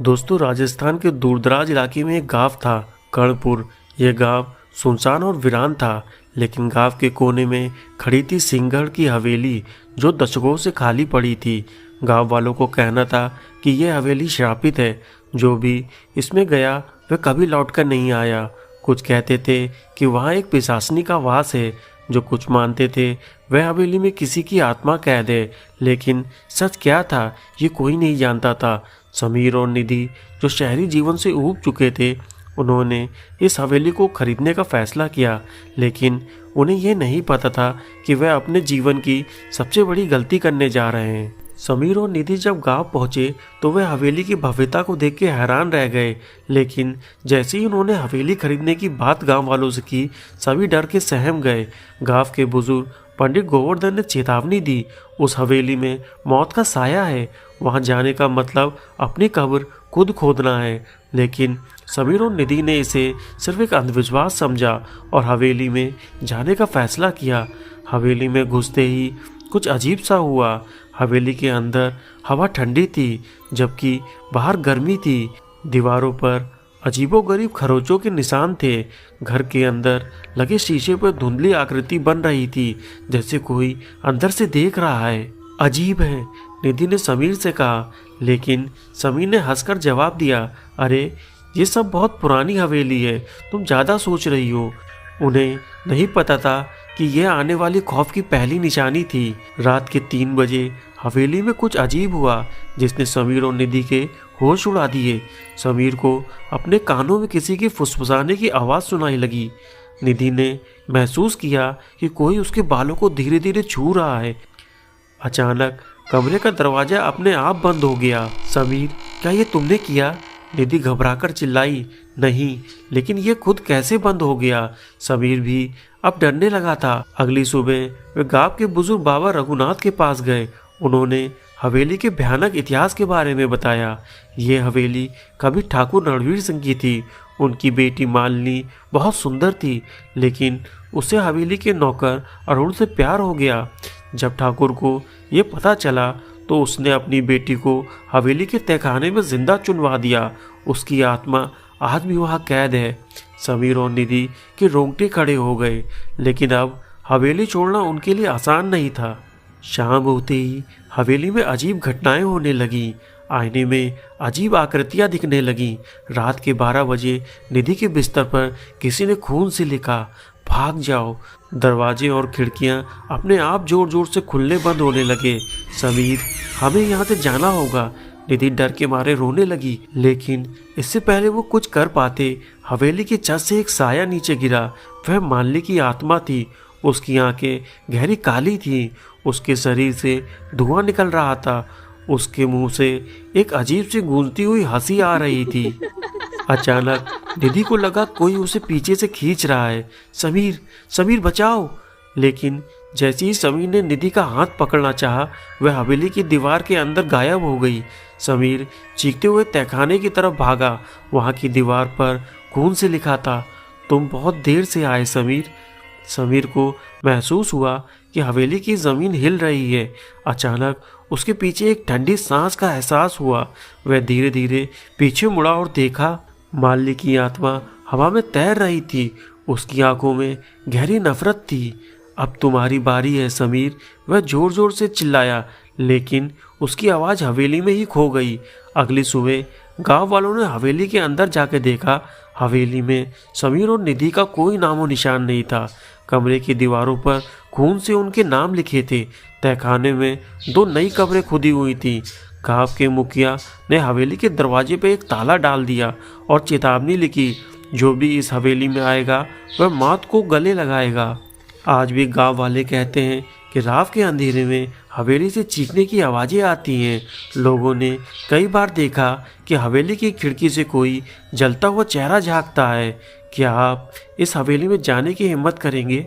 दोस्तों, राजस्थान के दूरदराज इलाके में एक गांव था, कर्णपुर। यह गांव सुनसान और वीरान था, लेकिन गांव के कोने में खड़ी थी सिंहगढ़ की हवेली, जो दशकों से खाली पड़ी थी। गांव वालों को कहना था कि यह हवेली श्रापित है। जो भी इसमें गया वह कभी लौटकर नहीं आया। कुछ कहते थे कि वहाँ एक पिशाचनी का वास है, जो कुछ मानते थे वह हवेली में किसी की आत्मा कैद है। लेकिन सच क्या था, ये कोई नहीं जानता था। समीर और निधि, जो शहरी जीवन से ऊब चुके थे, उन्होंने इस हवेली को खरीदने का फैसला किया। लेकिन उन्हें यह नहीं पता था कि वह अपने जीवन की सबसे बड़ी गलती करने जा रहे हैं। समीर और निधि जब गांव पहुंचे तो वह हवेली की भव्यता को देख के हैरान रह गए। लेकिन जैसे ही उन्होंने हवेली खरीदने की बात गांव वालों से की, सभी डर के सहम गए। गांव के बुजुर्ग पंडित गोवर्धन ने चेतावनी दी, उस हवेली में मौत का साया है, वहां जाने का मतलब अपनी कब्र खुद खोदना है। लेकिन समीर और निधि ने इसे सिर्फ एक अंधविश्वास समझा और हवेली में जाने का फैसला किया। हवेली में घुसते ही कुछ अजीब सा हुआ। हवेली के अंदर हवा ठंडी थी, जबकि बाहर गर्मी थी। दीवारों पर अजीबोगरीब खरोचों के निशान थे। घर के अंदर लगे शीशे पर धुंधली आकृति बन रही थी, जैसे कोई अंदर से देख रहा है। अजीब है, निधि ने समीर से कहा। लेकिन समीर ने हंसकर जवाब दिया, अरे ये सब बहुत पुरानी हवेली है, तुम ज़्यादा सोच रही हो। उन्हें नहीं पता था कि यह आने वाली खौफ की पहली निशानी थी। रात के 3 बजे हवेली में कुछ अजीब हुआ, जिसने समीर और निधि के होश उड़ा दिए। समीर को अपने कानों में किसी के फुसफुसाने की आवाज़ सुनाई लगी। निधि ने महसूस किया कि कोई उसके बालों को धीरे धीरे छू रहा है। अचानक कमरे का दरवाजा अपने आप बंद हो गया। समीर, क्या ये तुमने किया? निधि घबराकर चिल्लाई। नहीं, लेकिन ये खुद कैसे बंद हो गया? समीर भी अब डरने लगा था। अगली सुबह वे गांव के बुजुर्ग बाबा रघुनाथ के पास गए। उन्होंने हवेली के भयानक इतिहास के बारे में बताया। ये हवेली कभी ठाकुर रणवीर सिंह की थी। उनकी बेटी मालिनी बहुत सुंदर थी, लेकिन उसे हवेली के नौकर अरुण से प्यार हो गया। जब ठाकुर को ये पता चला तो उसने अपनी बेटी को हवेली के तहखाने में जिंदा चुनवा दिया। उसकी आत्मा आज भी वहाँ कैद है। समीर और निधि के रोंगटे खड़े हो गए, लेकिन अब हवेली छोड़ना उनके लिए आसान नहीं था। शाम होते ही हवेली में अजीब घटनाएं होने लगीं। आईने में अजीब आकृतियां दिखने लगीं। रात के 12 बजे निधि के बिस्तर पर किसी ने खून से लिखा, भाग जाओ। दरवाजे और खिड़कियां अपने आप जोर जोर से खुलने बंद होने लगे। समीर, हमें यहाँ से जाना होगा। निधि डर के मारे रोने लगी, लेकिन इससे पहले वो कुछ कर पाते, हवेली की छत से एक साया नीचे गिरा। वह मालिनी की आत्मा थी। उसकी आंखें गहरी काली थी। उसके शरीर से धुआं निकल रहा था। उसके मुंह से एक अजीब सी गूंजती हुई हंसी आ रही थी। अचानक निधि को लगा कोई उसे पीछे से खींच रहा है। समीर, समीर बचाओ! लेकिन जैसे ही समीर ने निधि का हाथ पकड़ना चाहा, वह हवेली की दीवार के अंदर गायब हो गई। समीर चीखते हुए तहखाने की तरफ भागा। वहाँ की दीवार पर खून से लिखा था, तुम बहुत देर से आए समीर। समीर को महसूस हुआ कि हवेली की ज़मीन हिल रही है। अचानक उसके पीछे एक ठंडी सांस का एहसास हुआ। वह धीरे धीरे पीछे मुड़ा और देखा, मालिनी की आत्मा हवा में तैर रही थी। उसकी आंखों में गहरी नफरत थी। अब तुम्हारी बारी है समीर, वह जोर जोर से चिल्लाया, लेकिन उसकी आवाज़ हवेली में ही खो गई। अगली सुबह गांव वालों ने हवेली के अंदर जाकर देखा। हवेली में समीर और निधि का कोई नामो निशान नहीं था। कमरे की दीवारों पर खून से उनके नाम लिखे थे। तहखाने में 2 नई कब्रें खुदी हुई थी। गांव के मुखिया ने हवेली के दरवाजे पर एक ताला डाल दिया और चेतावनी लिखी, जो भी इस हवेली में आएगा वह मौत को गले लगाएगा। आज भी गांव वाले कहते हैं कि रात के अंधेरे में हवेली से चीखने की आवाज़ें आती हैं। लोगों ने कई बार देखा कि हवेली की खिड़की से कोई जलता हुआ चेहरा झांकता है। क्या आप इस हवेली में जाने की हिम्मत करेंगे?